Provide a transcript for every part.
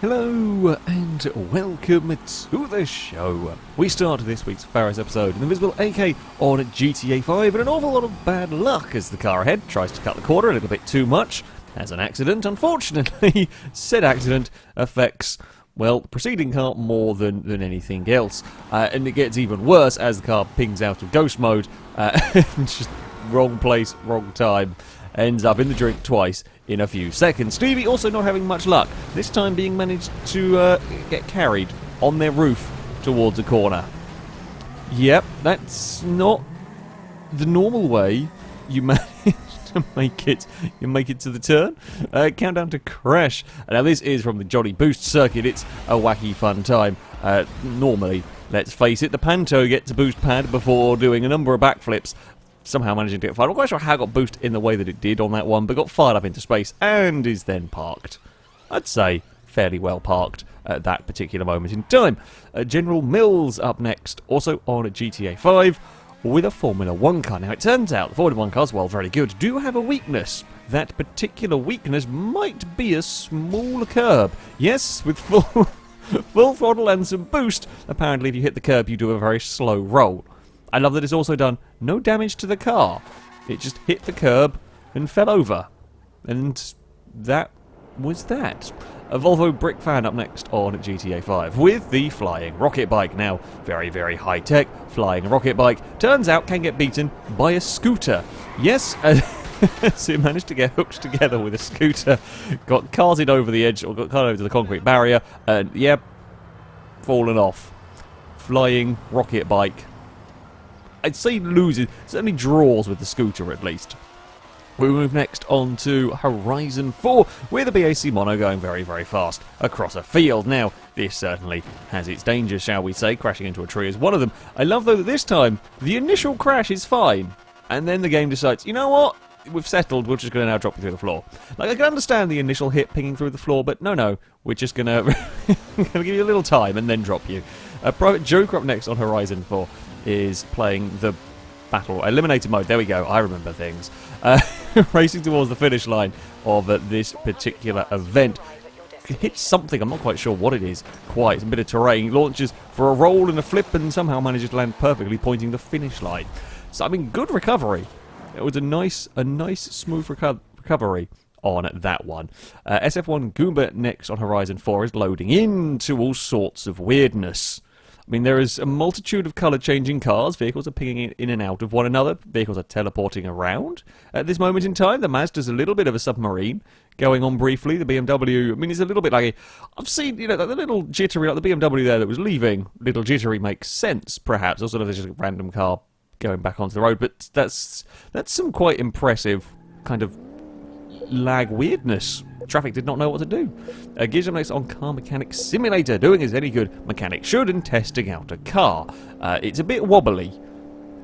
Hello and welcome to the show. We start this week's FailRace episode in the Invisible AK on GTA 5 and an awful lot of bad luck as the car ahead tries to cut the corner a little bit too much. Has an accident. Unfortunately, said accident affects, well, the preceding car more than anything else. And it gets even worse as the car pings out of ghost mode. Just wrong place, wrong time. Ends up in the drink twice in a few seconds. Stevie also not having much luck, this time being managed to get carried on their roof towards a corner. Yep, that's not the normal way you manage to make it to the turn. Countdown to crash. Now this is from the Johnny Boost circuit. It's a wacky fun time. Normally, let's face it, the Panto gets a boost pad before doing a number of backflips, somehow managing to get fired. I'm not quite sure how it got boosted in the way that it did on that one, but got fired up into space and is then parked. I'd say fairly well parked at that particular moment in time. General Mills up next, also on a GTA 5 with a Formula 1 car. Now it turns out the Formula 1 cars, while very good, do have a weakness. That particular weakness might be a small curb. Yes, with full throttle and some boost, apparently if you hit the curb you do a very slow roll. I love that it's also done no damage to the car. It just hit the curb and fell over. And that was that. A Volvo Brick Fan up next on GTA 5 with the flying rocket bike. Now, very, very high tech flying rocket bike. Turns out can get beaten by a scooter. Yes, so it managed to get hooked together with a scooter. Got carted over the edge, or got carted over to the concrete barrier. And, yeah, fallen off. Flying rocket bike. I'd say loses, certainly draws with the scooter at least. We move next on to Horizon 4 with a BAC mono going very, very fast across a field. Now, this certainly has its dangers, shall we say. Crashing into a tree is one of them. I love, though, that this time the initial crash is fine. And then the game decides, you know what? We've settled, we're just going to now drop you through the floor. Like, I can understand the initial hit pinging through the floor, but no, we're just going to give you a little time and then drop you. Private Joker up next on Horizon 4 is playing the battle eliminator mode. There we go, I remember things. Racing towards the finish line of this particular event. Hits something, I'm not quite sure what it is quite. It's a bit of terrain. Launches for a roll and a flip and somehow manages to land perfectly, pointing the finish line. So, I mean, good recovery. It was a nice smooth recovery on that one. SF1 Goomba next on Horizon 4 is loading into all sorts of weirdness. I mean, there is a multitude of colour-changing cars. Vehicles are pinging in and out of one another. Vehicles are teleporting around. At this moment in time, the Mazda's a little bit of a submarine going on briefly. The BMW, I mean, it's a little bit like I've seen, you know, the little jittery, like the BMW there that was leaving. Little jittery makes sense, perhaps. Also, there's just a random car going back onto the road. But that's some quite impressive kind of lag weirdness. Traffic did not know what to do. Gears next on Car Mechanic Simulator, doing as any good mechanic should and testing out a car. It's a bit wobbly.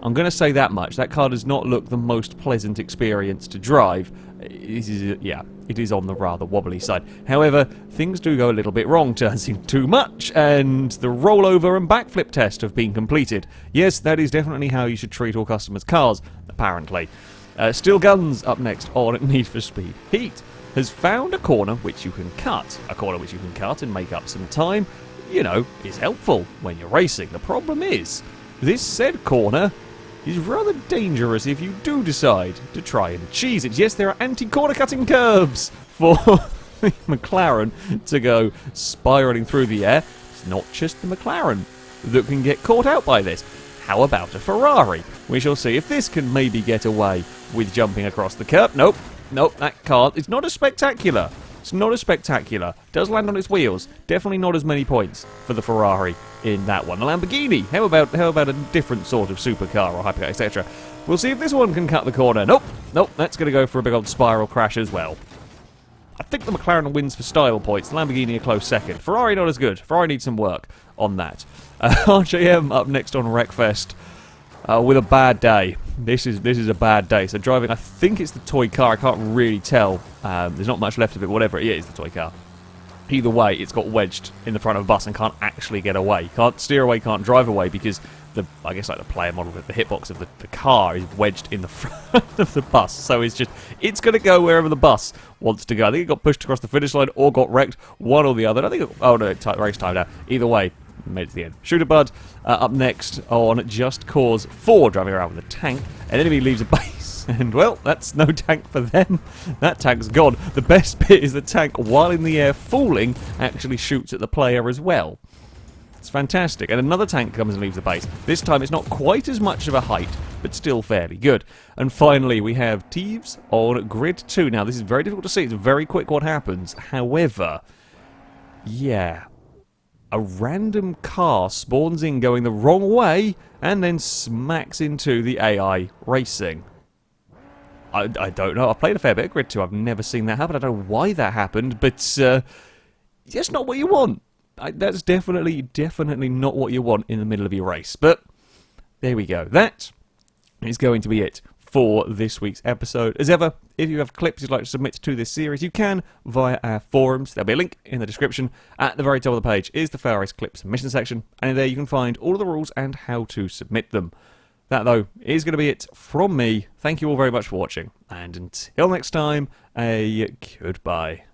I'm going to say that much. That car does not look the most pleasant experience to drive. It is on the rather wobbly side. However, things do go a little bit wrong, turns in too much, and the rollover and backflip test have been completed. Yes, that is definitely how you should treat all customers' cars, apparently. Steel Guns up next on Need for Speed Heat has found a corner which you can cut. A corner which you can cut and make up some time, you know, is helpful when you're racing. The problem is, this said corner is rather dangerous if you do decide to try and cheese it. Yes, there are anti-corner cutting curbs for the McLaren to go spiralling through the air. It's not just the McLaren that can get caught out by this. How about a Ferrari? We shall see if this can maybe get away with jumping across the curb. Nope, that can't. It's not as spectacular. It does land on its wheels. Definitely not as many points for the Ferrari in that one. The Lamborghini, how about a different sort of supercar or hypercar, etc. We'll see if this one can cut the corner. Nope, that's going to go for a big old spiral crash as well. I think the McLaren wins for style points. The Lamborghini a close second. Ferrari not as good. Ferrari needs some work on that. RJM up next on Wreckfest with a bad day. This is a bad day. So driving, I think it's the toy car. I can't really tell. There's not much left of it. Whatever it is, the toy car. Either way, it's got wedged in the front of a bus and can't actually get away. Can't steer away, can't drive away because I guess like the player model, the hitbox of the car is wedged in the front of the bus. So it's going to go wherever the bus wants to go. I think it got pushed across the finish line or got wrecked, one or the other. I think race timed out. Either way, made it to the end. Shooter Bud up next on Just Cause 4, driving around with a tank. An enemy leaves a base, and well, that's no tank for them. That tank's gone. The best bit is the tank, while in the air falling, actually shoots at the player as well. It's fantastic. And another tank comes and leaves the base. This time it's not quite as much of a height, but still fairly good. And finally we have Thieves on Grid 2. Now this is very difficult to see. It's very quick what happens. However, yeah, a random car spawns in going the wrong way and then smacks into the AI racing. I don't know. I've played a fair bit of Grid 2. I've never seen that happen. I don't know why that happened, but it's not what you want. That's definitely not what you want in the middle of your race. But there we go. That is going to be it for this week's episode. As ever, if you have clips you'd like to submit to this series, you can via our forums. There'll be a link in the description. At the very top of the page is the FailRace clips submission section, and in there you can find all of the rules and how to submit them. That, though, is going to be it from me. Thank you all very much for watching, and until next time, a goodbye.